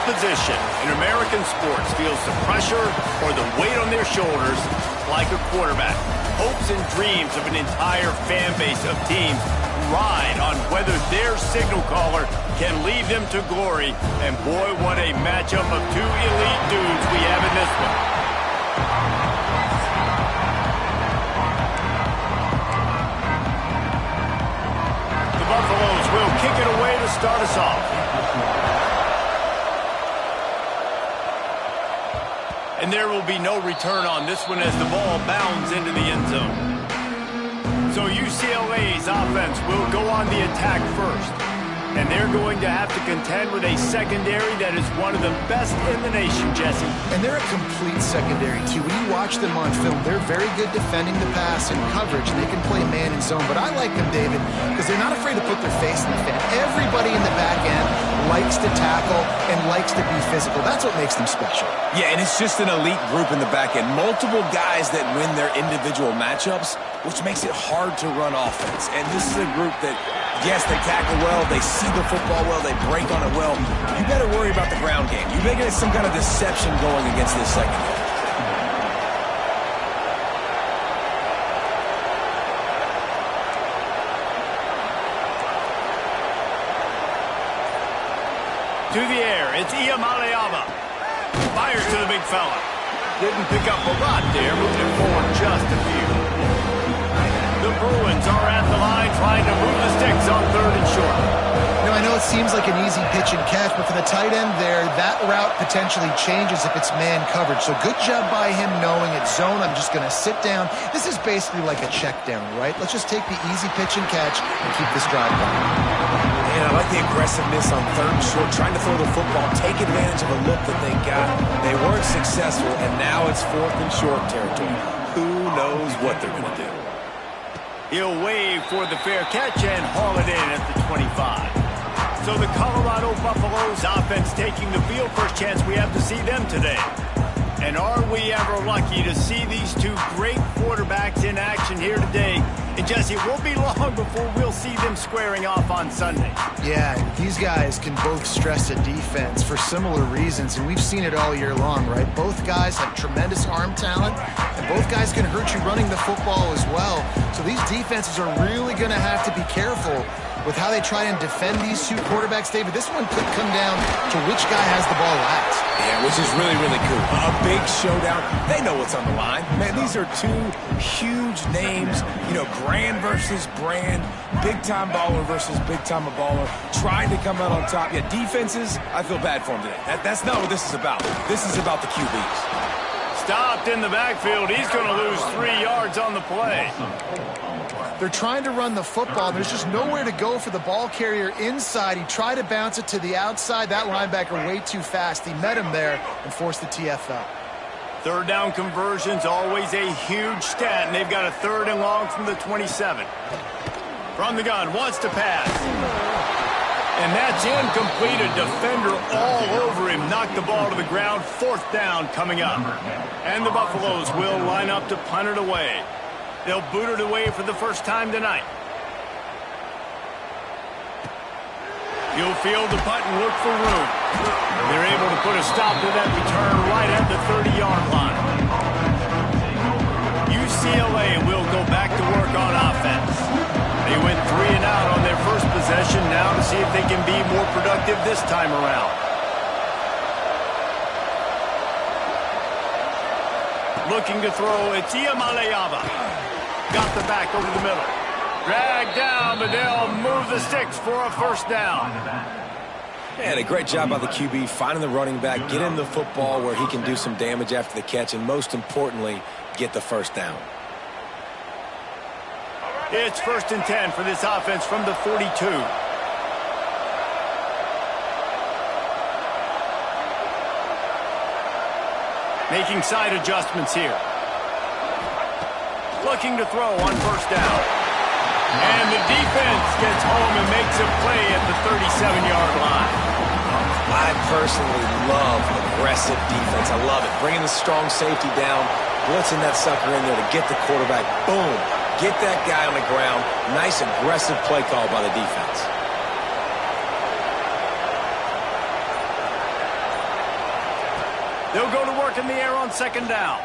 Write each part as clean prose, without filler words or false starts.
position in American sports feels the pressure or the weight on their shoulders like a quarterback. Hopes and dreams of an entire fan base of teams ride on whether their signal caller can lead them to glory. And boy, what a matchup of two elite dudes we have in this one. The Buffaloes will kick it away to start us off. And there will be no return on this one as the ball bounds into the end zone. So UCLA's offense will go on the attack first. And they're going to have to contend with a secondary that is one of the best in the nation, Jesse. And they're a complete secondary, too. When you watch them on film, they're very good defending the pass and coverage, and they can play man and zone. But I like them, David, because they're not afraid to put their face in the fan. Everybody in the back end likes to tackle and likes to be physical. That's what makes them special. Yeah, and it's just an elite group in the back end. Multiple guys that win their individual matchups, which makes it hard to run offense. And this is a group that, yes, they tackle well, they see the football well, they break on it well. You better worry about the ground game. You make it some kind of deception going against this secondary. To the air, it's Iamaleava. Fires to the big fella. Didn't pick up a lot there, moving it forward just a few. The Bruins are at the line trying to move the sticks on 3rd and short. You know, I know it seems like an easy pitch and catch, but for the tight end there, that route potentially changes if it's man coverage. So good job by him knowing it's zone. I'm just going to sit down. This is basically like a check down, right? Let's just take the easy pitch and catch and keep this drive going. And I like the aggressiveness on 3rd and short, trying to throw the football, take advantage of a look that they got. They weren't successful, and now it's 4th and short territory. Who knows what they're going to do? He'll wave for the fair catch and haul it in at the 25. So the Colorado Buffaloes offense taking the field. First chance we have to see them today. And are we ever lucky to see these two great quarterbacks in action here today? And Jesse, it won't be long before we'll see them squaring off on Sunday. Yeah, these guys can both stress a defense for similar reasons, and we've seen it all year long, right? Both guys have tremendous arm talent, and both guys can hurt you running the football as well. So these defenses are really going to have to be careful with how they try and defend these two quarterbacks, David. This one could come down to which guy has the ball last. Yeah, which is really, really cool. A big showdown. They know what's on the line. Man, these are two huge names. You know, Grand versus Brand. Big-time baller versus big-time baller. Trying to come out on top. Yeah, defenses, I feel bad for them today. That's not what this is about. This is about the QBs. Stopped in the backfield. He's going to lose 3 yards on the play. They're trying to run the football. There's just nowhere to go for the ball carrier inside. He tried to bounce it to the outside. That linebacker way too fast. He met him there and forced the TFL. 3rd down conversion's always a huge stat, and they've got a 3rd and long from the 27. From the gun, wants to pass. And that's incomplete. A defender all over him. Knocked the ball to the ground. 4th down coming up. And the Buffaloes will line up to punt it away. They'll boot it away for the first time tonight. He'll field the punt and look for room. They're able to put a stop to that return right at the 30-yard line. UCLA will go back to work on offense. They went 3 and out on their first possession. Now to see if they can be more productive this time around. Looking to throw, it's Iamaleava. Got the back over the middle. Dragged down, but they'll move the sticks for a 1st down. And a great job by the QB, finding the running back, getting the football where he can do some damage after the catch, and most importantly, get the 1st down. It's 1st and 10 for this offense from the 42. Making side adjustments here. Looking to throw on 1st down. And the defense gets home and makes a play at the 37-yard line. I personally love aggressive defense. I love it. Bringing the strong safety down, blitzing that sucker in there to get the quarterback. Boom. Get that guy on the ground. Nice aggressive play call by the defense. They'll go to work in the air on second down.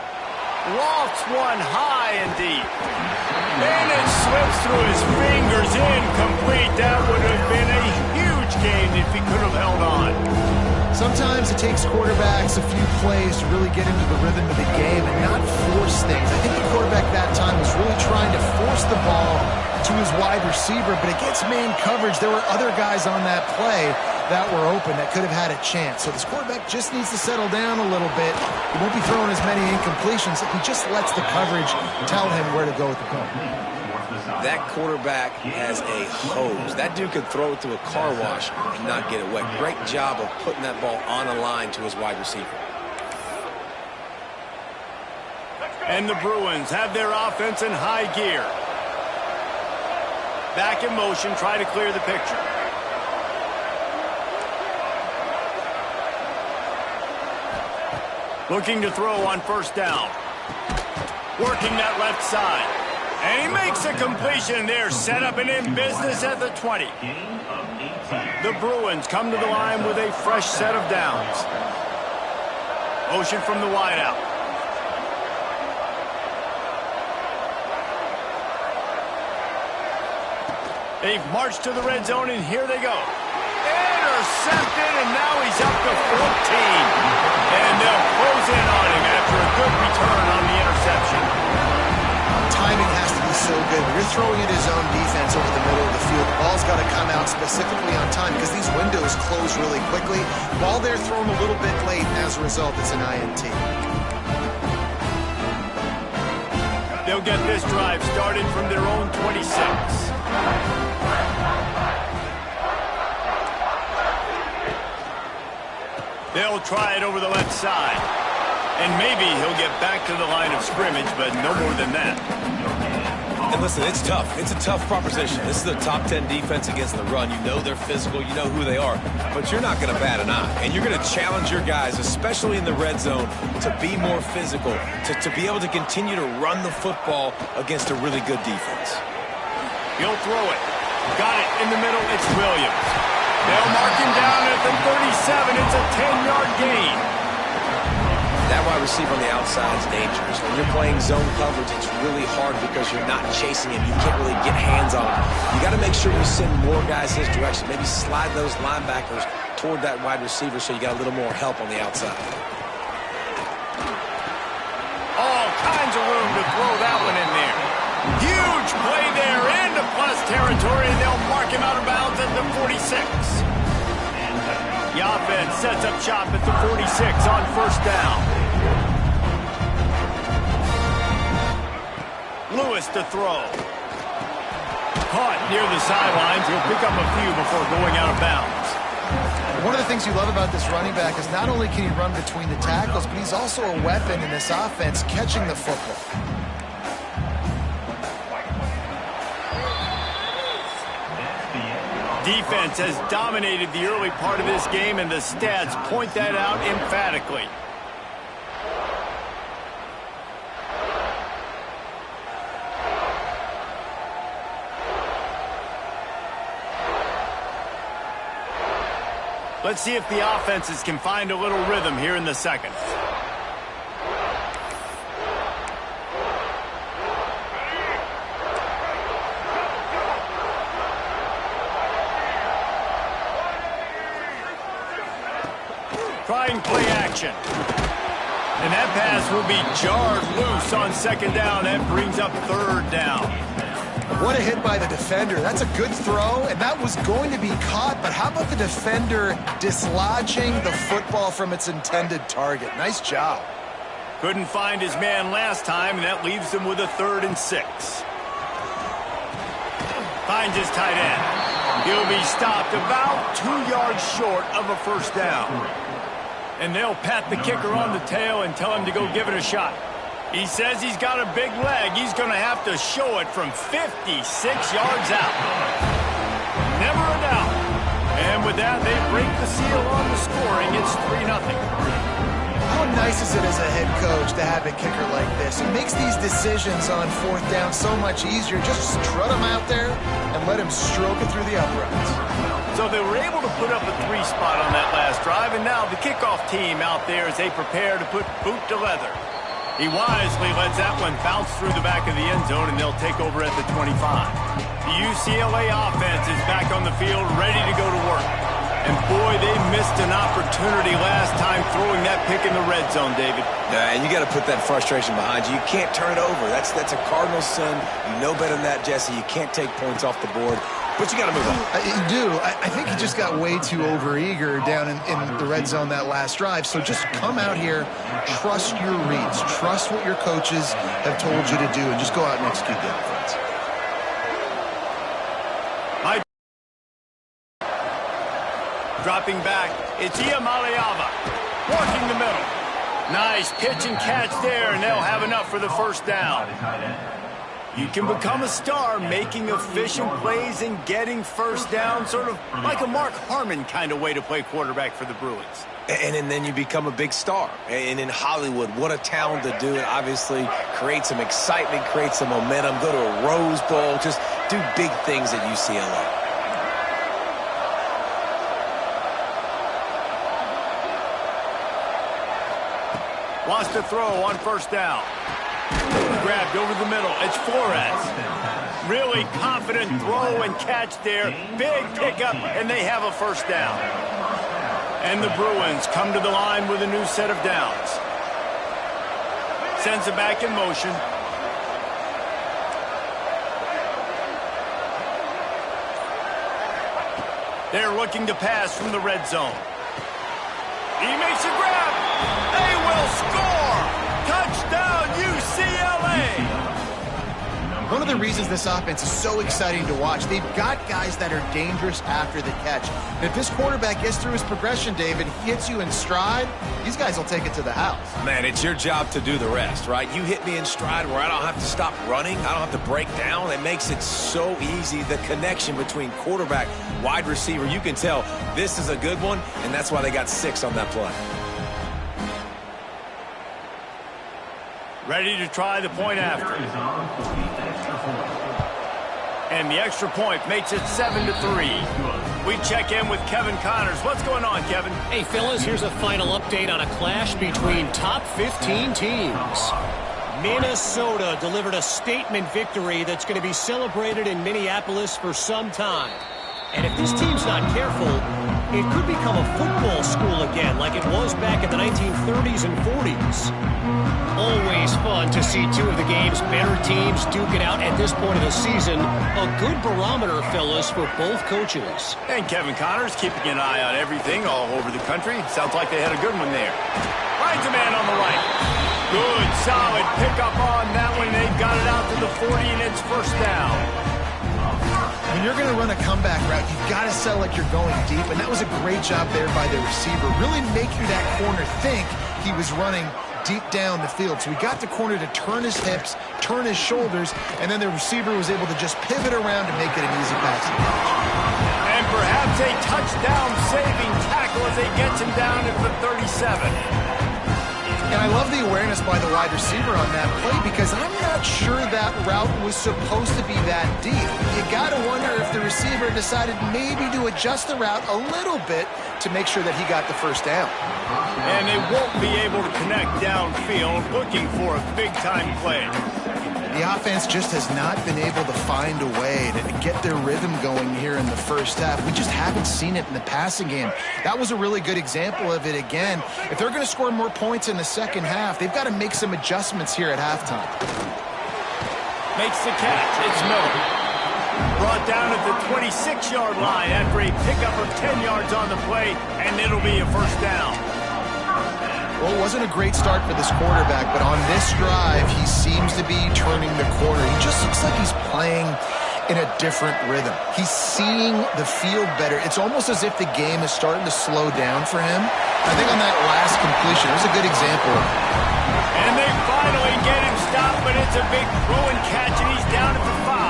Lofts one high and deep. And it slips through his fingers, incomplete. That would have been a huge gain if he could have held on. Sometimes it takes quarterbacks a few plays to really get into the rhythm of the game and not force things. I think the quarterback that time was really trying to force the ball to his wide receiver, but against man coverage, there were other guys on that play that were open that could have had a chance. So this quarterback just needs to settle down a little bit. He won't be throwing as many incompletions if he just lets the coverage tell him where to go with the ball. That quarterback has a hose. That dude could throw it to a car wash and not get it wet. Great job of putting that ball on a line to his wide receiver. And the Bruins have their offense in high gear. Back in motion, try to clear the picture. Looking to throw on first down. Working that left side. And he makes a completion there, set up and in business at the 20. The Bruins come to the line with a fresh set of downs. Motion from the wideout. They've marched to the red zone, and here they go. Intercepted, and now he's up to 14. And they'll close in on him after a good return on the interception. Timing has to be so good. When you're throwing at his own defense over the middle of the field, the ball's got to come out specifically on time because these windows close really quickly. Ball there thrown a little bit late, and as a result, it's an INT. They'll get this drive started from their own 26. They'll try it over the left side. And maybe he'll get back to the line of scrimmage, but no more than that. And listen, it's tough. It's a tough proposition. This is a top 10 defense against the run. You know they're physical. You know who they are. But you're not going to bat an eye. And you're going to challenge your guys, especially in the red zone, to be more physical, to be able to continue to run the football against a really good defense. He'll throw it. Got it in the middle. It's Williams. They'll mark him down at the 37. It's a 10-yard gain. That wide receiver on the outside is dangerous. When you're playing zone coverage, it's really hard because you're not chasing him. You can't really get hands on him. You got to make sure you send more guys his direction. Maybe slide those linebackers toward that wide receiver so you got a little more help on the outside. All kinds of room to throw that one in there. Huge play there into plus territory, and they'll mark him out of bounds at the 46. The offense sets up shop at the 46 on first down. Lewis to throw. Caught near the sidelines. He'll pick up a few before going out of bounds. One of the things you love about this running back is not only can he run between the tackles, but he's also a weapon in this offense catching the football. Defense has dominated the early part of this game, and the stats point that out emphatically. Let's see if the offenses can find a little rhythm here in the second. Trying play action. And that pass will be jarred loose on second down. That brings up third down. What a hit by the defender. That's a good throw, and that was going to be caught, but how about the defender dislodging the football from its intended target? Nice job. Couldn't find his man last time, and that leaves him with a 3rd and 6. Finds his tight end. He'll be stopped about 2 yards short of a first down. And they'll pat the kicker on the tail and tell him to go give it a shot. He says he's got a big leg. He's going to have to show it from 56 yards out. Never a doubt. And with that, they break the seal on the scoring. It's 3-0. How nice is it as a head coach to have a kicker like this? It makes these decisions on 4th down so much easier. Just strut him out there and let him stroke it through the uprights. So they were able to put up a 3 spot on that last drive, and now the kickoff team out there as they prepare to put boot to leather. He wisely lets that one bounce through the back of the end zone, and they'll take over at the 25. The UCLA offense is back on the field, ready to go to work. And boy, they missed an opportunity last time throwing that pick in the red zone, David. And you got to put that frustration behind you. You can't turn it over. That's a Cardinals sin. You know better than that, Jesse. You can't take points off the board. But you got to move on. You do. I think he just got way too overeager down in the red zone that last drive. So just come out here, trust your reads, trust what your coaches have told you to do, and just go out and execute the offense. Dropping back, it's Iamaleava, working the middle. Nice pitch and catch there, and they'll have enough for the first down. You can become a star making efficient plays and getting first down, sort of like a Mark Harmon kind of way to play quarterback for the Bruins. And then you become a big star. And in Hollywood, what a town to do it. Obviously, create some excitement, create some momentum, go to a Rose Bowl, just do big things at UCLA. Wants to throw on first down. Grabbed over the middle. It's Flores. Really confident throw and catch there. Big pickup, and they have a first down. And the Bruins come to the line with a new set of downs. Sends it back in motion. They're looking to pass from the red zone. He makes a grab. They will score. Touchdown, UCLA. One of the reasons this offense is so exciting to watch, they've got guys that are dangerous after the catch. And if this quarterback gets through his progression, David, he hits you in stride, these guys will take it to the house. Man, it's your job to do the rest, right? You hit me in stride where I don't have to stop running. I don't have to break down. It makes it so easy, the connection between quarterback, wide receiver. You can tell this is a good one, and that's why they got 6 on that play. Ready to try the point after. And the extra point makes it 7-3. We check in with Kevin Connors. What's going on, Kevin? Hey, fellas, here's a final update on a clash between top 15 teams. Minnesota delivered a statement victory that's going to be celebrated in Minneapolis for some time. And if this team's not careful, it could become a football school again like it was back in the 1930s and 40s. Always fun to see two of the game's better teams duke it out at this point of the season. A good barometer, fellas, for both coaches. And Kevin Connors keeping an eye on everything all over the country. Sounds like they had a good one there. Finds a man on the right. Good, solid pickup on that one. They've got it out to the 40, and it's first down. When you're going to run a comeback route, you've got to sell like you're going deep, and that was a great job there by the receiver, really making that corner think he was running deep down the field. So he got the corner to turn his hips, turn his shoulders, and then the receiver was able to just pivot around to make it an easy pass. And perhaps a touchdown-saving tackle as they get him down at the 37. And I love the awareness by the wide receiver on that play because I'm not sure that route was supposed to be that deep. You got to wonder if the receiver decided maybe to adjust the route a little bit to make sure that he got the first down. And they won't be able to connect downfield looking for a big-time play. The offense just has not been able to find a way to get their rhythm going here in the first half. We just haven't seen it in the passing game. That was a really good example of it again. If they're going to score more points in the second half, they've got to make some adjustments here at halftime. Makes the catch. It's Miller. Brought down at the 26-yard line after a pickup of 10 yards on the play, and it'll be a first down. Well, it wasn't a great start for this quarterback, but on this drive, he seems to be turning the corner. He just looks like he's playing in a different rhythm. He's seeing the field better. It's almost as if the game is starting to slow down for him. I think on that last completion, it was a good example. And they finally get him stopped, but it's a big throw and catch, and he's down at the 5.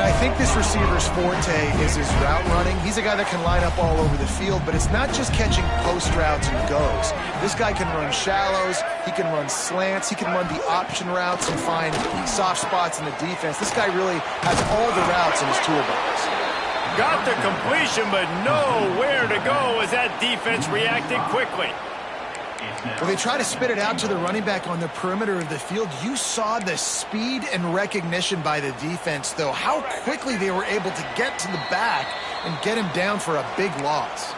And I think this receiver's forte is his route running. He's a guy that can line up all over the field, but it's not just catching post routes and goes. This guy can run shallows, he can run slants, he can run the option routes and find soft spots in the defense. This guy really has all the routes in his toolbox. Got the completion, but nowhere to go as that defense reacted quickly. Well, they try to spit it out to the running back on the perimeter of the field. You saw the speed and recognition by the defense, though, how quickly they were able to get to the back and get him down for a big loss.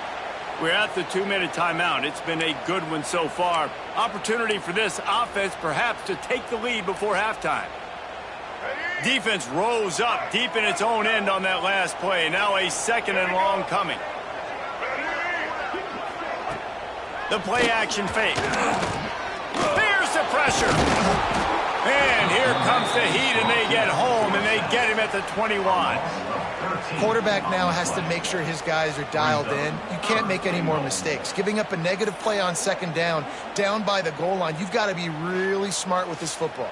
We're at the 2-minute timeout. It's been a good one so far. Opportunity for this offense perhaps to take the lead before halftime. Defense rose up deep in its own end on that last play. Now a 2nd and long coming. The play action fake. There's the pressure. And here comes the heat, and they get home, and they get him at the 21. Quarterback now has to make sure his guys are dialed in. You can't make any more mistakes. Giving up a negative play on 2nd down by the goal line, you've got to be really smart with this football.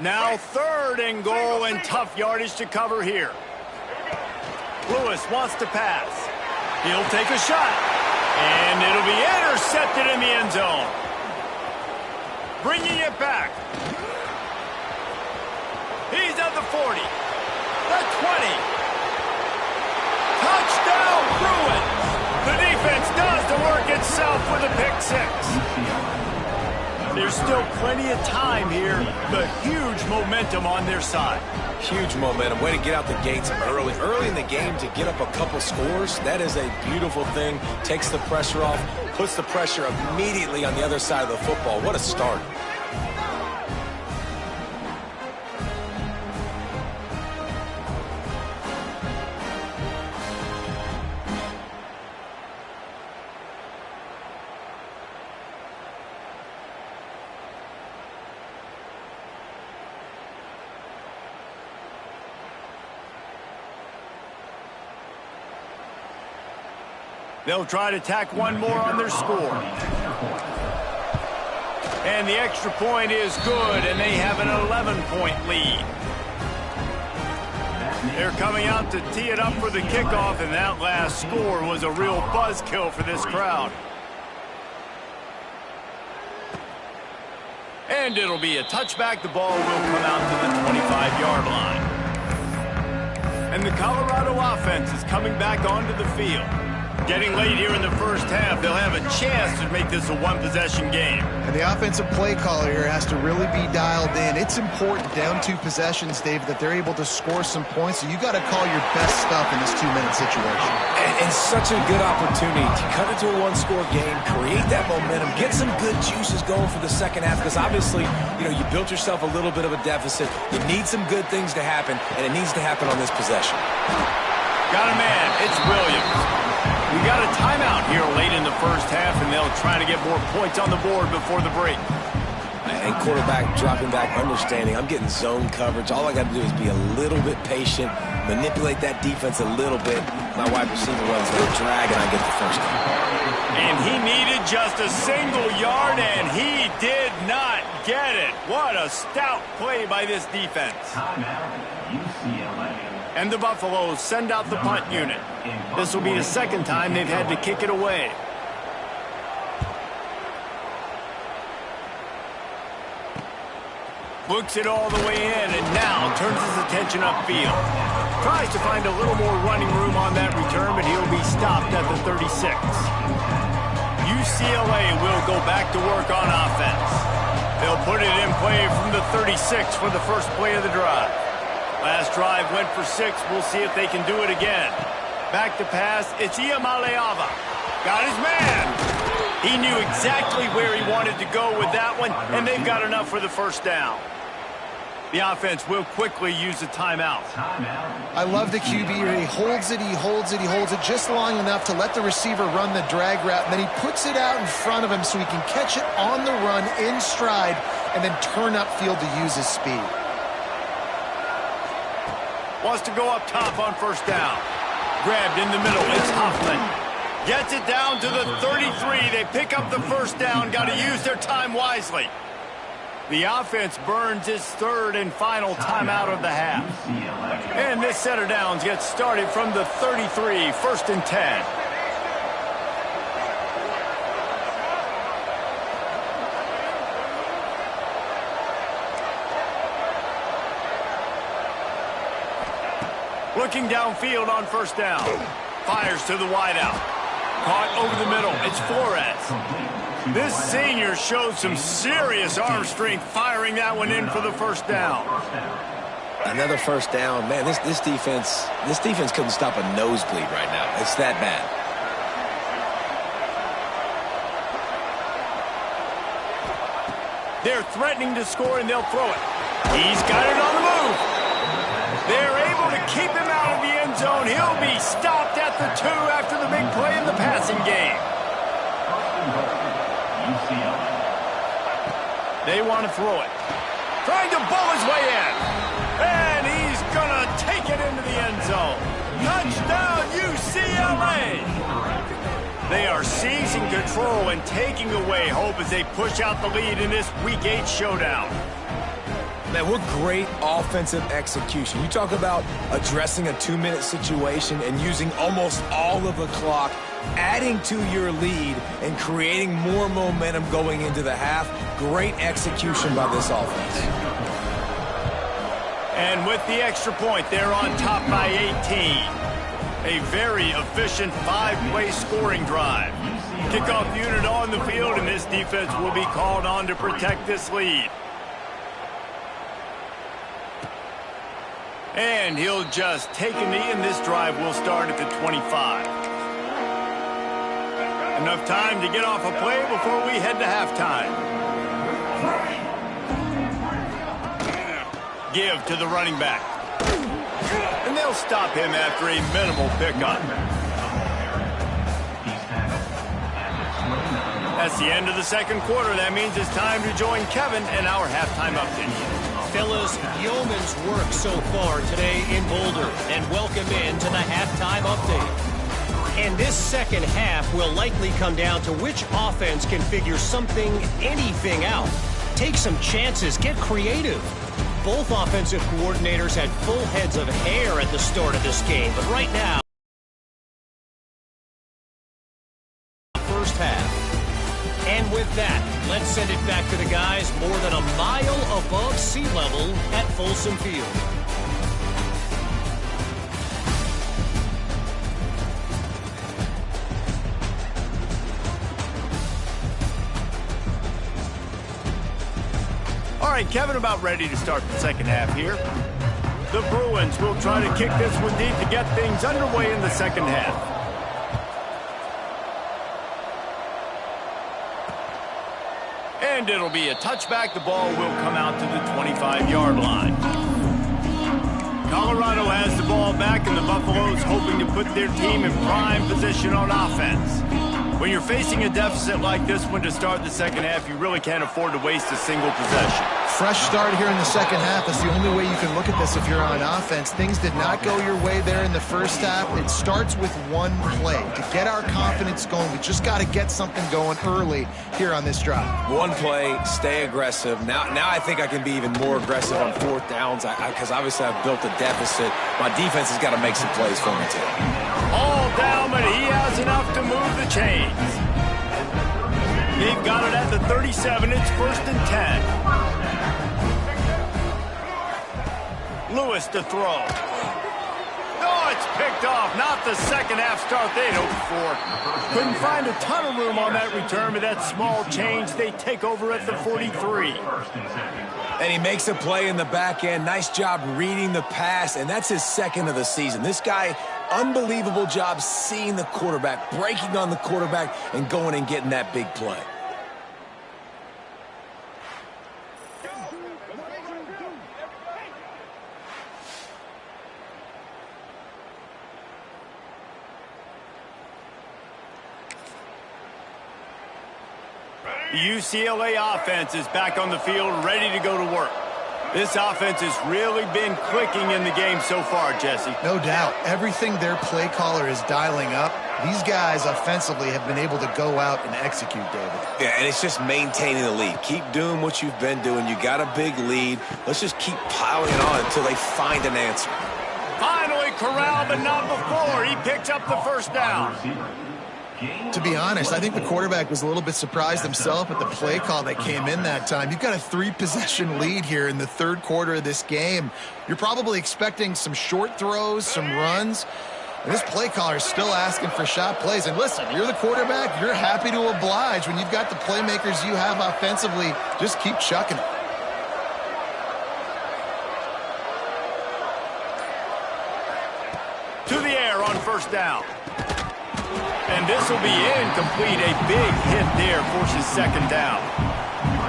Now 3rd and goal and tough yardage to cover here. Lewis wants to pass. He'll take a shot. And it'll be intercepted in the end zone. Bringing it back. He's at the 40. The 20. Touchdown Bruins. The defense does the work itself with a pick 6. There's still plenty of time here, but huge momentum on their side. Huge momentum. Way to get out the gates early. Early in the game to get up a couple scores, that is a beautiful thing. Takes the pressure off, puts the pressure immediately on the other side of the football. What a start. They'll try to tack one more on their score. And the extra point is good, and they have an 11-point lead. They're coming out to tee it up for the kickoff, and that last score was a real buzzkill for this crowd. And it'll be a touchback. The ball will come out to the 25-yard line. And the Colorado offense is coming back onto the field. Getting late here in the first half, they'll have a chance to make this a one-possession game. And the offensive play caller here has to really be dialed in. It's important down 2 possessions, Dave, that they're able to score some points. So you got to call your best stuff in this 2-minute situation. And such a good opportunity to cut it to a 1-score game, create that momentum, get some good juices going for the second half. Because obviously, you built yourself a little bit of a deficit. You need some good things to happen, and it needs to happen on this possession. Got a man. It's Williams. We got a timeout here late in the first half, and they'll try to get more points on the board before the break. And quarterback dropping back, understanding I'm getting zone coverage. All I got to do is be a little bit patient, manipulate that defense a little bit. My wide receiver runs a little drag, and I get the first down. And he needed just a single yard, and he did not get it. What a stout play by this defense. And the Buffaloes send out the punt unit. This will be the 2nd time they've had to kick it away. Looks it all the way in, and now turns his attention upfield. Tries to find a little more running room on that return, but he'll be stopped at the 36. UCLA will go back to work on offense. They'll put it in play from the 36 for the first play of the drive. Last drive went for 6. We'll see if they can do it again. Back to pass. It's Iamaleava. Got his man. He knew exactly where he wanted to go with that one, and they've got enough for the first down. The offense will quickly use a timeout. I love the QB here. He holds it, he holds it, he holds it just long enough to let the receiver run the drag route, and then he puts it out in front of him so he can catch it on the run in stride and then turn upfield to use his speed. Wants to go up top on first down. Grabbed in the middle. It's Hoffman. Gets it down to the 33. They pick up the first down. Got to use their time wisely. The offense burns its third and final timeout of the half. And this set of downs gets started from the 33, 1st and 10. Looking downfield on first down. Fires to the wideout. Caught over the middle. It's Flores. This senior showed some serious arm strength firing that one in for the first down. Another first down. Man, this defense couldn't stop a nosebleed right now. It's that bad. They're threatening to score, and they'll throw it. He's got it on the move. They're able to keep him out of the end zone. He'll be stopped at the 2 after the big play in the passing game. They want to throw it. Trying to bowl his way in. And he's going to take it into the end zone. Touchdown, UCLA! They are seizing control and taking away hope as they push out the lead in this Week 8 showdown. Man, what great offensive execution. You talk about addressing a 2-minute situation and using almost all of the clock, adding to your lead and creating more momentum going into the half. Great execution by this offense. And with the extra point, they're on top by 18. A very efficient 5-play scoring drive. Kickoff unit on the field, and this defense will be called on to protect this lead. And he'll just take a knee, and this drive will start at the 25. Enough time to get off a play before we head to halftime. Give to the running back. And they'll stop him after a minimal pickup. That's the end of the second quarter. That means it's time to join Kevin in our halftime update. Fellas, yeoman's work so far today in Boulder, and welcome in to the halftime update. And this second half will likely come down to which offense can figure something, anything out. Take some chances, get creative. Both offensive coordinators had full heads of hair at the start of this game, but right now, first half. And with that, let's send it back to the guys more than a mile above sea level at Folsom Field. All right, Kevin, about ready to start the second half here. The Bruins will try to kick this one deep to get things underway in the second half. And it'll be a touchback. The ball will come out to the 25-yard line. Colorado has the ball back, and the Buffaloes hoping to put their team in prime position on offense. When you're facing a deficit like this one to start the second half, you really can't afford to waste a single possession. Fresh start here in the second half. That's the only way you can look at this if you're on offense. Things did not go your way there in the first half. It starts with one play. To get our confidence going, we just got to get something going early here on this drive. One play, stay aggressive. Now I think I can be even more aggressive on fourth downs because obviously I've built a deficit. My defense has got to make some plays for me too. All down, but he has enough to move the chains. They've got it at the 37. It's 1st and 10. Lewis to throw. Oh, it's picked off. Not the second half start they'd hoped for. Couldn't find a ton of room on that return, but that small change, they take over at the 43. And he makes a play in the back end. Nice job reading the pass, and that's his second of the season. This guy, unbelievable job seeing the quarterback, breaking on the quarterback, and going and getting that big play. The UCLA offense is back on the field, ready to go to work. This offense has really been clicking in the game so far, Jesse. No doubt. Everything their play caller is dialing up, These guys offensively have been able to go out and execute, David. Yeah, and it's just maintaining the lead. Keep doing what you've been doing. You got a big lead. Let's just keep piling it on until they find an answer. Finally corralled, but not before. He picks up the first down. To be honest, I think the quarterback was a little bit surprised himself at the play call that came in that time. You've got a 3-possession lead here in the third quarter of this game. You're probably expecting some short throws, some runs. And this play caller is still asking for shot plays. And listen, you're the quarterback. You're happy to oblige. When you've got the playmakers you have offensively, just keep chucking it. To the air on first down. And this will be incomplete. A big hit there forces second down.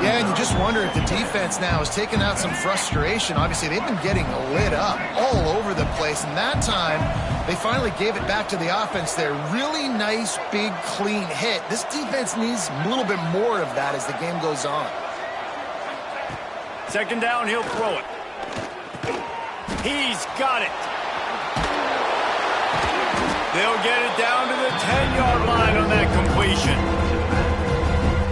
Yeah, and you just wonder if the defense now is taking out some frustration. Obviously, they've been getting lit up all over the place. And that time, they finally gave it back to the offense there. Really nice, big, clean hit. This defense needs a little bit more of that as the game goes on. Second down, he'll throw it. He's got it. They'll get it down to the 10-yard line on that completion.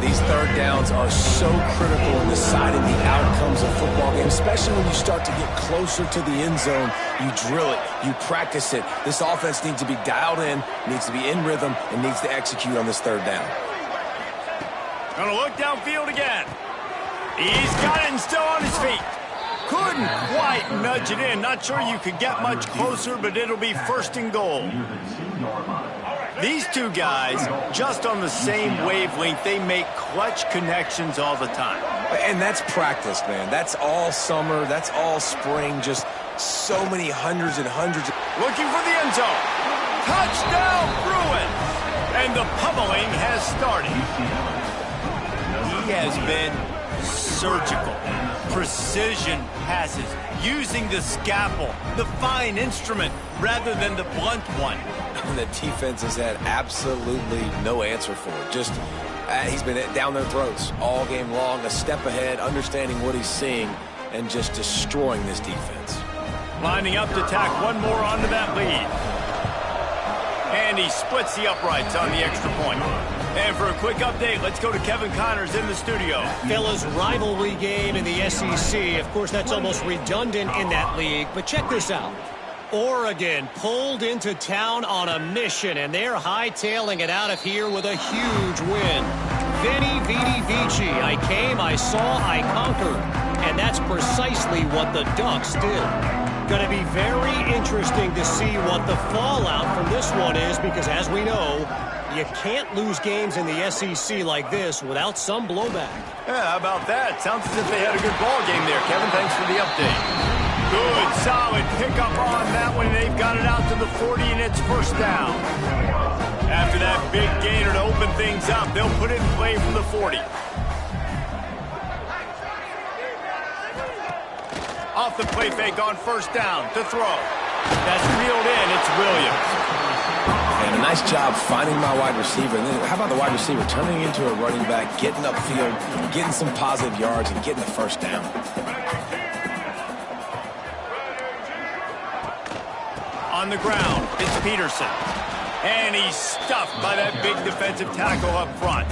These third downs are so critical in deciding the outcomes of football games, especially when you start to get closer to the end zone. You drill it, you practice it. This offense needs to be dialed in, needs to be in rhythm, and needs to execute on this third down. Gonna look downfield again. He's got it and still on his feet. Couldn't quite nudge it in. Not sure you could get much closer, but it'll be first and goal. These two guys, just on the same wavelength, they make clutch connections all the time. And that's practice, man. That's all summer. That's all spring. Just so many hundreds and hundreds. Looking for the end zone. Touchdown, Bruins! And the pummeling has started. He has been surgical. Precision passes, using the scalpel, the fine instrument, rather than the blunt one. And the defense has had absolutely no answer for it. Just, he's been down their throats all game long, a step ahead, understanding what he's seeing, and just destroying this defense. Lining up to tack one more onto that lead. And he splits the uprights on the extra point. And for a quick update, let's go to Kevin Connors in the studio. Fellas, rivalry game in the SEC. Of course, that's almost redundant in that league. But check this out. Oregon pulled into town on a mission, and they're hightailing it out of here with a huge win. Veni, vidi, vici. I came, I saw, I conquered. And that's precisely what the Ducks did. Going to be very interesting to see what the fallout from this one is, because as we know, you can't lose games in the SEC like this without some blowback. Yeah, how about that? Sounds as if they had a good ball game there, Kevin. Thanks for the update. Good, solid pickup on that one. They've got it out to the 40, and it's first down. After that big gainer to open things up, they'll put it in play from the 40. Off the play fake on first down to throw. That's reeled in. It's Williams. And a nice job finding my wide receiver. And then how about the wide receiver turning into a running back, getting upfield, getting some positive yards, and getting the first down. On the ground, it's Peterson. And he's stuffed by that big defensive tackle up front.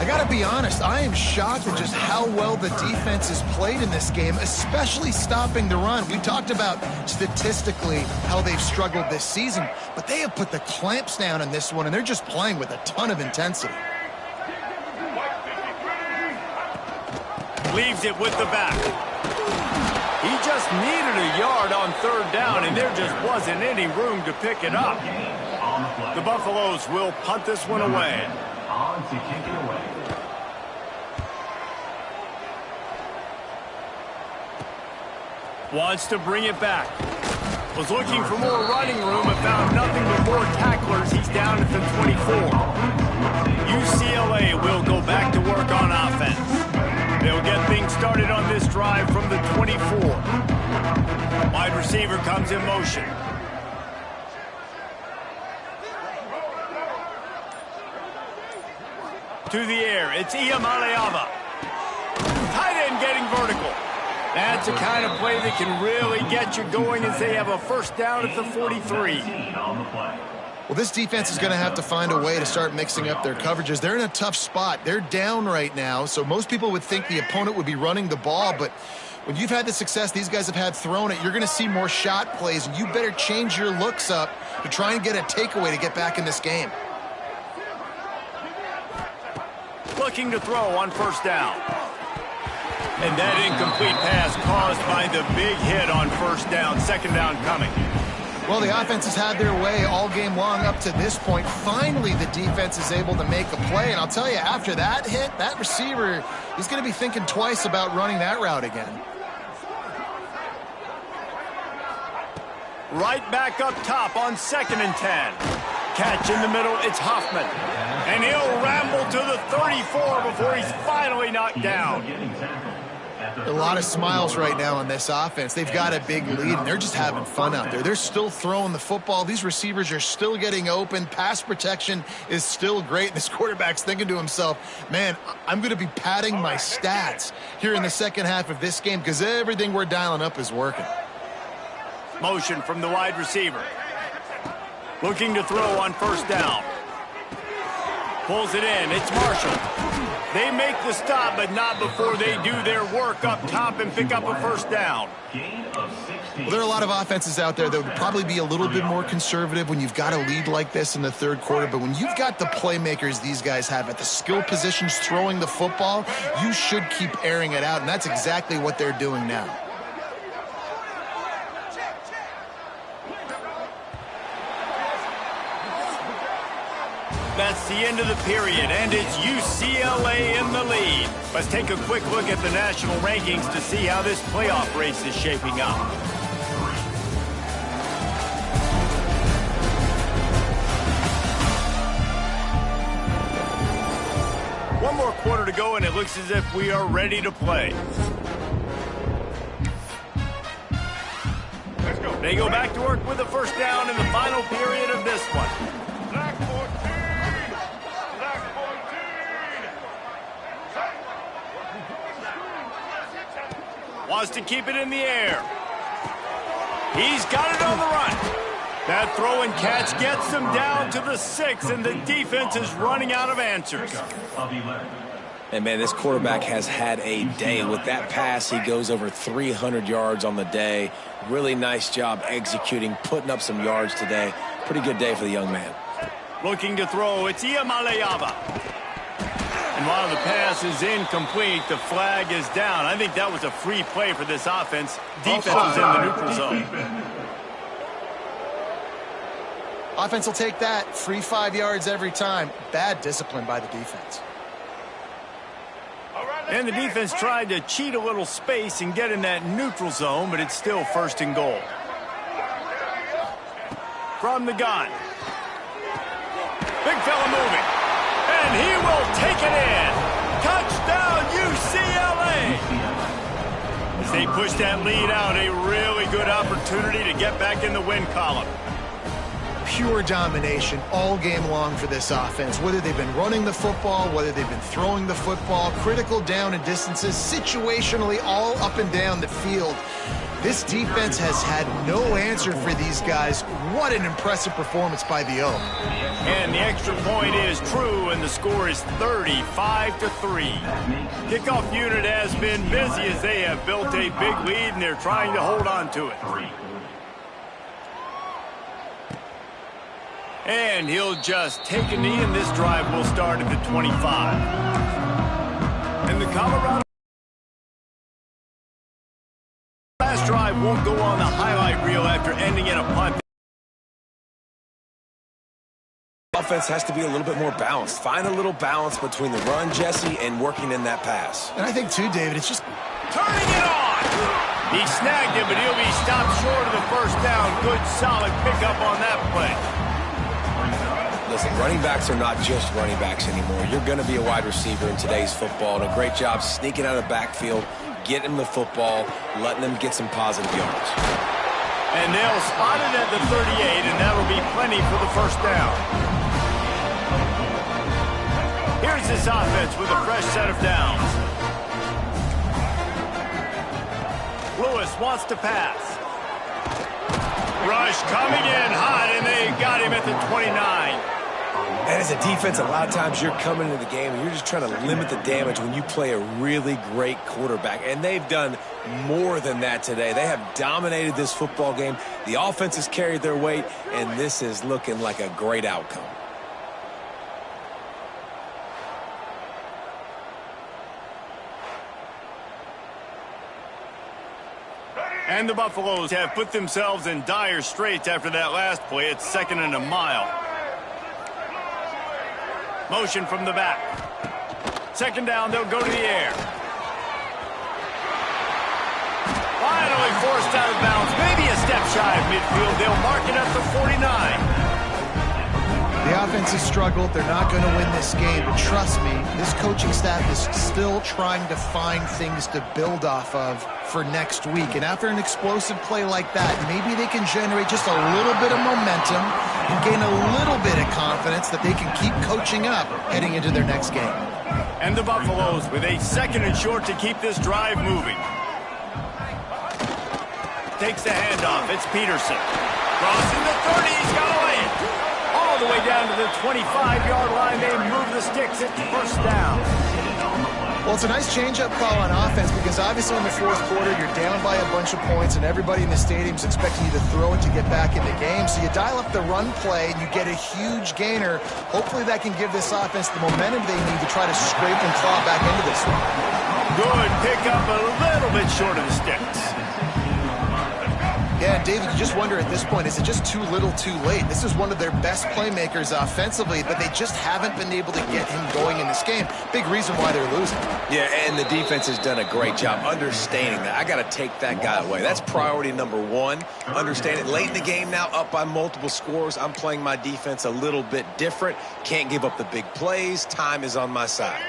I got to be honest, I am shocked at just how well the defense has played in this game, especially stopping the run. We talked about statistically how they've struggled this season, but they have put the clamps down in this one, and they're just playing with a ton of intensity. Leaves it with the back. He just needed a yard on third down, and there just wasn't any room to pick it up. The Buffaloes will punt this one away. On to kick it away. Wants to bring it back. Was looking for more running room and found nothing but more tacklers. He's down at the 24. UCLA will go back to work on offense. They'll get things started on this drive from the 24. Wide receiver comes in motion. To the air, it's Iamaleava. Tight end getting vertical. That's the kind of play that can really get you going as they have a first down at the 43. Well, this defense is going to have to find a way to start mixing up their coverages. They're in a tough spot. They're down right now, so most people would think the opponent would be running the ball, but when you've had the success these guys have had throwing it, you're going to see more shot plays, and you better change your looks up to try and get a takeaway to get back in this game. Looking to throw on first down. And that incomplete pass caused by the big hit on first down. Second down coming. Well, the offense has had their way all game long up to this point. Finally, the defense is able to make a play. And I'll tell you, after that hit, that receiver, he's going to be thinking twice about running that route again. Right back up top on 2nd and 10. Catch in the middle, it's Hoffman. And he'll ramble to the 34 before he's finally knocked down. A lot of smiles right now on this offense. They've got a big lead, and they're just having fun out there. They're still throwing the football. These receivers are still getting open. Pass protection is still great. And this quarterback's thinking to himself, man, I'm going to be padding my stats here in the second half of this game because everything we're dialing up is working. Motion from the wide receiver. Looking to throw on first down. Pulls it in. It's Marshall. They make the stop, but not before they do their work up top and pick up a first down. Well, there are a lot of offenses out there that would probably be a little bit more conservative when you've got a lead like this in the third quarter. But when you've got the playmakers these guys have at the skill positions throwing the football, you should keep airing it out. And that's exactly what they're doing now. That's the end of the period, and it's UCLA in the lead. Let's take a quick look at the national rankings to see how this playoff race is shaping up. One more quarter to go, and it looks as if we are ready to play. Let's go. They go back to work with a first down in the final period of this one. Wants to keep it in the air. He's got it on the run. That throw and catch gets them down to the 6, and the defense is running out of answers. And, man, this quarterback has had a day. With that pass, he goes over 300 yards on the day. Really nice job executing, putting up some yards today. Pretty good day for the young man. Looking to throw, it's Iamaleava. And while the pass is incomplete, the flag is down. I think that was a free play for this offense. Defense is in the neutral zone. Offense will take that. Free 5 yards every time. Bad discipline by the defense. And the defense tried to cheat a little space and get in that neutral zone, but it's still 1st and goal. From the gun. Big fella moving. And he will take it in. Touchdown, UCLA. As they push that lead out, a really good opportunity to get back in the win column. Pure domination all game long for this offense. Whether they've been running the football, whether they've been throwing the football, critical down and distances, situationally all up and down the field. This defense has had no answer for these guys. What an impressive performance by the Oak. And the extra point is true, and the score is 35-3. Kickoff unit has been busy as they have built a big lead, and they're trying to hold on to it. And he'll just take a knee, and this drive will start at the 25. And the Colorado last drive won't go on the highlight reel after ending in a punt. Offense has to be a little bit more balanced. Find a little balance between the run, Jesse, and working in that pass. And I think, too, David, it's just turning it on. He snagged it, but he'll be stopped short of the first down. Good, solid pickup on that play. Listen, running backs are not just running backs anymore. You're going to be a wide receiver in today's football, and a great job sneaking out of the backfield, getting the football, letting them get some positive yards. And they'll spot it at the 38, and that'll be plenty for the first down. Here's this offense with a fresh set of downs. Lewis wants to pass. Rush coming in hot, and they got him at the 29. And as a defense, a lot of times you're coming into the game and you're just trying to limit the damage when you play a really great quarterback. And they've done more than that today. They have dominated this football game. The offense has carried their weight, and this is looking like a great outcome. And the Buffaloes have put themselves in dire straits after that last play. It's 2nd and a mile. Motion from the back. 2nd down, they'll go to the air. Finally forced out of bounds. Maybe a step shy of midfield. They'll mark it at the 49. The offense has struggled. They're not going to win this game. But trust me, this coaching staff is still trying to find things to build off of for next week. And after an explosive play like that, maybe they can generate just a little bit of momentum and gain a little bit of confidence that they can keep coaching up heading into their next game. And the Buffaloes with a 2nd and short to keep this drive moving. Takes the handoff. It's Peterson. Crossing the 30. He's got to lay it. All the way down to the 25-yard line. They move the sticks. It's 1st down. Well, it's a nice change-up call on offense because obviously in the 4th quarter, you're down by a bunch of points and everybody in the stadium is expecting you to throw it to get back in the game. So you dial up the run play and you get a huge gainer. Hopefully that can give this offense the momentum they need to try to scrape and claw back into this one. Good pick up, a little bit short of the sticks. Yeah, David, you just wonder at this point, is it just too little too late? This is one of their best playmakers offensively, but they just haven't been able to get him going in this game. Big reason why they're losing. Yeah, and the defense has done a great job understanding that. I got to take that guy away. That's priority number 1. Understand it. Late in the game now, up by multiple scores. I'm playing my defense a little bit different. Can't give up the big plays. Time is on my side.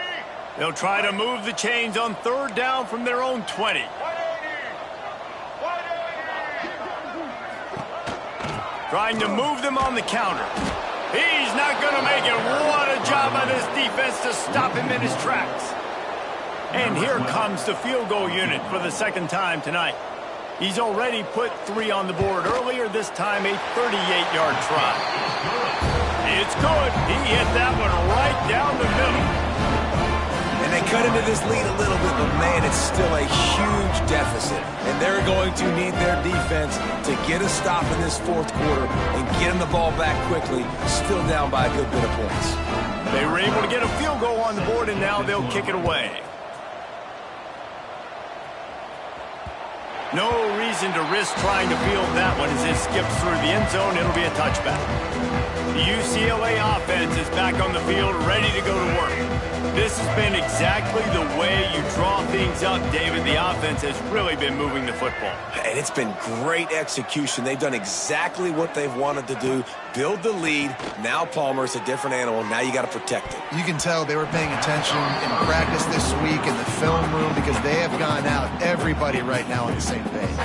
They'll try to move the chains on 3rd down from their own 20. Trying to move them on the counter. He's not going to make it. What a job by this defense to stop him in his tracks. And here comes the field goal unit for the 2nd time tonight. He's already put 3 on the board earlier, this time a 38-yard try. It's good. He hit that one right down the middle. And they cut into this lead a little bit, but man, it's still a huge deficit. And they're going to need their defense to get a stop in this 4th quarter and get them the ball back quickly, still down by a good bit of points. They were able to get a field goal on the board, and now they'll kick it away. No reason to risk trying to field that one as it skips through the end zone. It'll be a touchback. The UCLA offense is back on the field, ready to go to work. This has been exactly the way you draw things up, David. The offense has really been moving the football. And it's been great execution. They've done exactly what they've wanted to do. Build the lead. Now Palmer's a different animal. Now you got to protect it. You can tell they were paying attention in practice this week in the film room because they have gone out, everybody right now on the same page.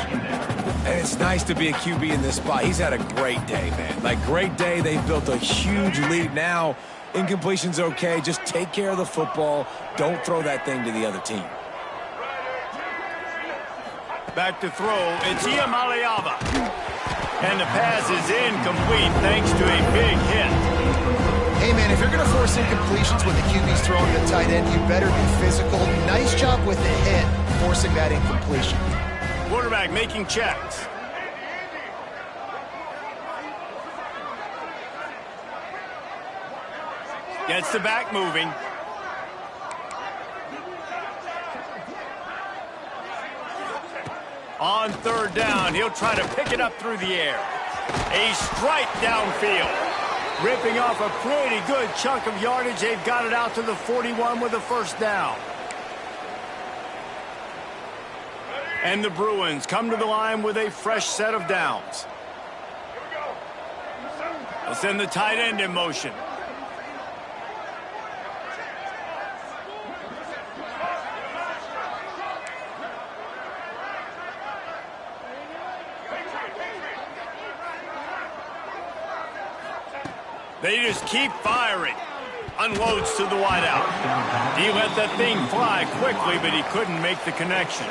And it's nice to be a QB in this spot. He's had a great day, man. Like, great day. They've built a huge lead. Now, incompletion's okay. Just take care of the football. Don't throw that thing to the other team. Back to throw. It's Iamaleava. And the pass is incomplete thanks to a big hit. Hey, man, if you're going to force incompletions when the QB's throwing to the tight end, you better be physical. Nice job with the hit, forcing that incompletion. Quarterback making checks. Gets the back moving. On 3rd down, he'll try to pick it up through the air. A strike downfield. Ripping off a pretty good chunk of yardage. They've got it out to the 41 with a 1st down. And the Bruins come to the line with a fresh set of downs. They'll send the tight end in motion. They just keep firing. Unloads to the wideout. He let that thing fly quickly, but he couldn't make the connection.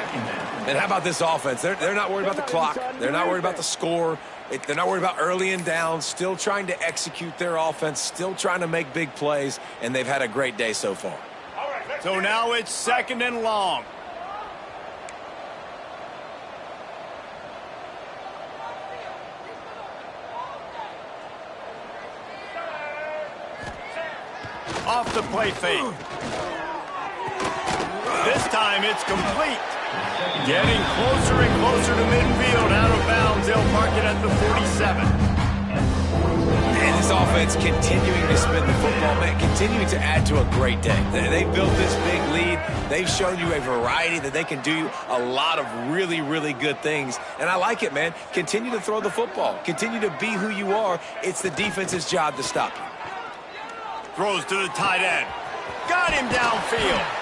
And how about this offense? They're not worried about the clock. They're not worried about the score. They're not worried about early and down, still trying to execute their offense, still trying to make big plays, and they've had a great day so far. So now it's 2nd and long. Off the play fake. This time it's complete. Getting closer and closer to midfield, out of bounds. They'll mark it at the 47. And this offense continuing to spin the football, man, continuing to add to a great day. They built this big lead. They've shown you a variety that they can do a lot of really, really good things. And I like it, man. Continue to throw the football. Continue to be who you are. It's the defense's job to stop you. Throws to the tight end. Got him downfield.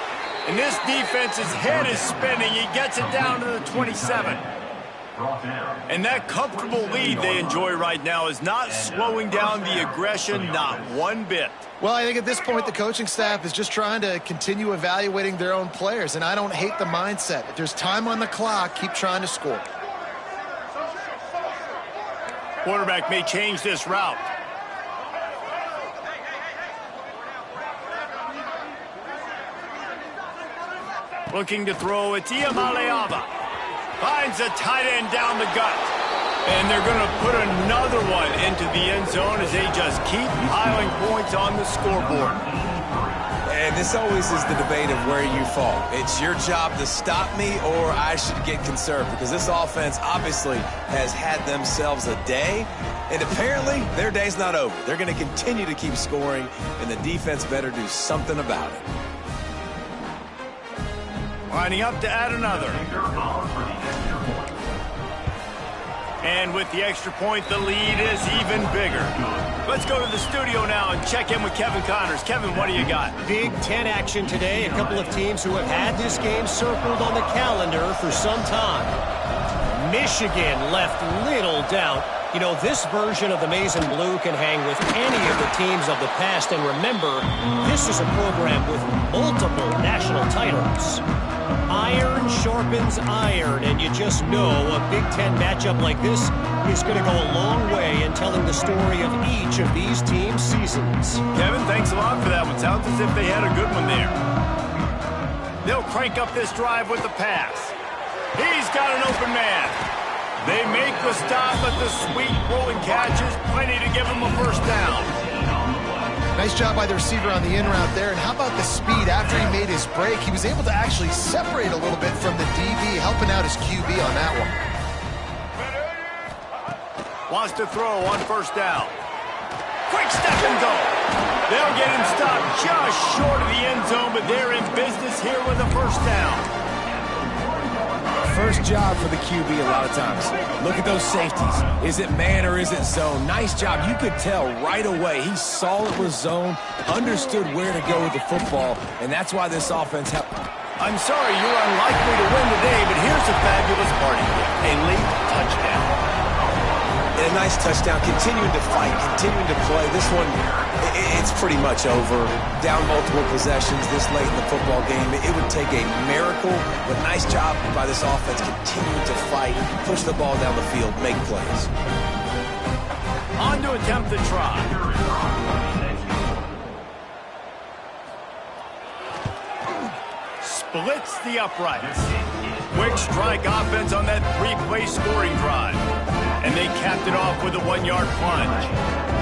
And this defense's head is spinning. He gets it down to the 27. And that comfortable lead they enjoy right now is not slowing down the aggression, not one bit. Well, I think at this point the coaching staff is just trying to continue evaluating their own players, and I don't hate the mindset. If there's time on the clock, keep trying to score. Quarterback may change this route. Looking to throw, it's Iamaleava. Finds a tight end down the gut. And they're going to put another one into the end zone as they just keep piling points on the scoreboard. And this always is the debate of where you fall. It's your job to stop me or I should get conserved, because this offense obviously has had themselves a day. And apparently their day's not over. They're going to continue to keep scoring, and the defense better do something about it. Lining up to add another. And with the extra point, the lead is even bigger. Let's go to the studio now and check in with Kevin Connors. Kevin, what do you got? Big Ten action today. A couple of teams who have had this game circled on the calendar for some time. Michigan left little doubt. You know, this version of the Maize and Blue can hang with any of the teams of the past. And remember, this is a program with multiple national titles. Iron sharpens iron, and you just know a Big Ten matchup like this is going to go a long way in telling the story of each of these teams' seasons. Kevin, thanks a lot for that one. Sounds as if they had a good one there. They'll crank up this drive with the pass. He's got an open man. They make the stop, but the sweet rolling catch is plenty to give him a first down. Nice job by the receiver on the in route there. And how about the speed after he made his break? He was able to actually separate a little bit from the DB, helping out his QB on that one. Wants to throw on first down. Quick step and go. They'll get him stopped just short of the end zone, but they're in business here with a first down. First job for the QB a lot of times. Look at those safeties. Is it man or is it zone? Nice job. You could tell right away. He saw it was zone, understood where to go with the football, and that's why this offense helped. I'm sorry you're unlikely to win today, but here's a fabulous party. A late touchdown. And a nice touchdown, continuing to fight, continuing to play. This one, it's pretty much over. Down multiple possessions this late in the football game. It would take a miracle, but nice job by this offense continuing to fight, push the ball down the field, make plays. On to attempt the try. Splits the uprights. Quick strike offense on that three-play scoring drive. And they capped it off with a 1-yard plunge.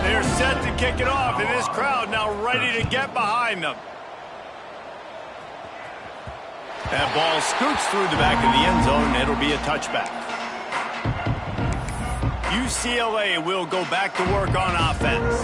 They're set to kick it off, and this crowd now ready to get behind them. That ball scoots through the back of the end zone, and it'll be a touchback. UCLA will go back to work on offense.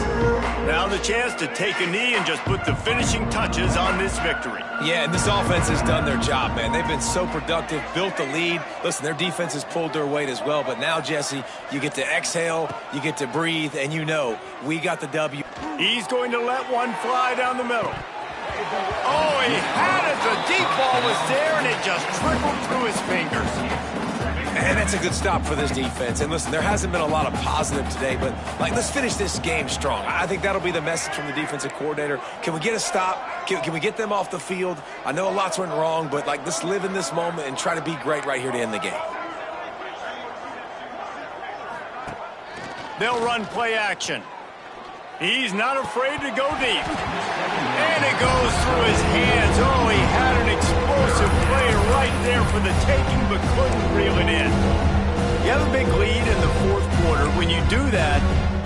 Now the chance to take a knee and just put the finishing touches on this victory. Yeah, and this offense has done their job, man. They've been so productive, built the lead. Listen, their defense has pulled their weight as well, but now, Jesse, you get to exhale, you get to breathe, and you know we got the W. He's going to let one fly down the middle. Oh, he had it. The deep ball was there, and it just trickled through his fingers. And that's a good stop for this defense. And listen, there hasn't been a lot of positive today, but let's finish this game strong. I think that'll be the message from the defensive coordinator. Can we get a stop? Can we get them off the field? I know a lot's went wrong, but let's live in this moment and try to be great right here to end the game. They'll run play action. He's not afraid to go deep. And it goes through his hands. Oh, he had an explosive play right there for the taking, but couldn't reel it in. You have a big lead in the fourth quarter. When you do that,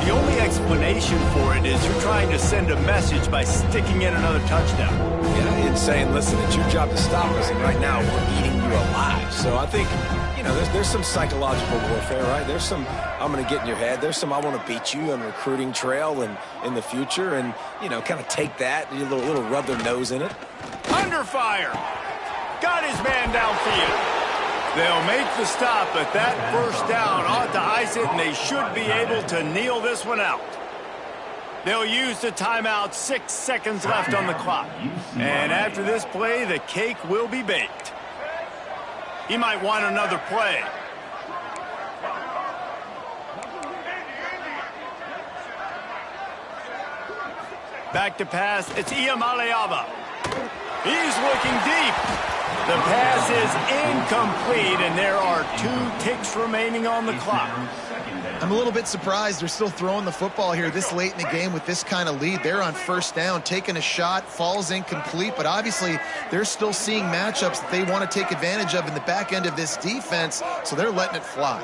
the only explanation for it is you're trying to send a message by sticking in another touchdown. Yeah, it's saying, listen, it's your job to stop us, and right now we're eating you alive. So I think, you know, there's some psychological warfare, right? There's some, I'm going to get in your head. There's some, I want to beat you on the recruiting trail and in the future, and, you know, kind of take that, a little rub their nose in it. Under fire. Got his man downfield. They'll make the stop, but that first down ought to ice it, and they should be able to kneel this one out. They'll use the timeout, 6 seconds left on the clock. And after this play, the cake will be baked. He might want another play. Back to pass, it's Iamaleava. He's looking deep. The pass is incomplete, and there are 2 ticks remaining on the clock. I'm a little bit surprised they're still throwing the football here this late in the game with this kind of lead. They're on first down, taking a shot, falls incomplete, but obviously they're still seeing matchups that they want to take advantage of in the back end of this defense, so they're letting it fly.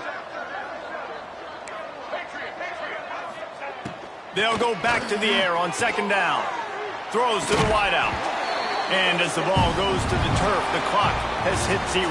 They'll go back to the air on second down. Throws to the wideout. And as the ball goes to the turf, the clock has hit 0.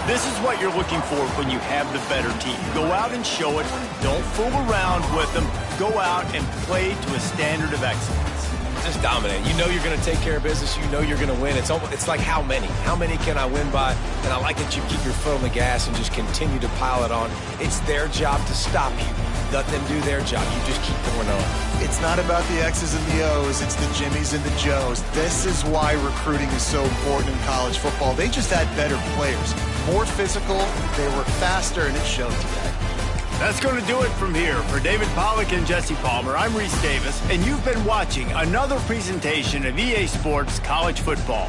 This is what you're looking for when you have the better team. Go out and show it. Don't fool around with them. Go out and play to a standard of excellence. Just dominate. You know you're going to take care of business. You know you're going to win. It's like how many? How many can I win by? And I like that you keep your foot on the gas and just continue to pile it on. It's their job to stop you. Let them do their job. You just keep going on. It's not about the X's and the O's. It's the Jimmies and the Joes. This is why recruiting is so important in college football. They just had better players. More physical, they were faster, and it showed today. That's going to do it from here. For David Pollack and Jesse Palmer, I'm Reese Davis, and you've been watching another presentation of EA Sports College Football.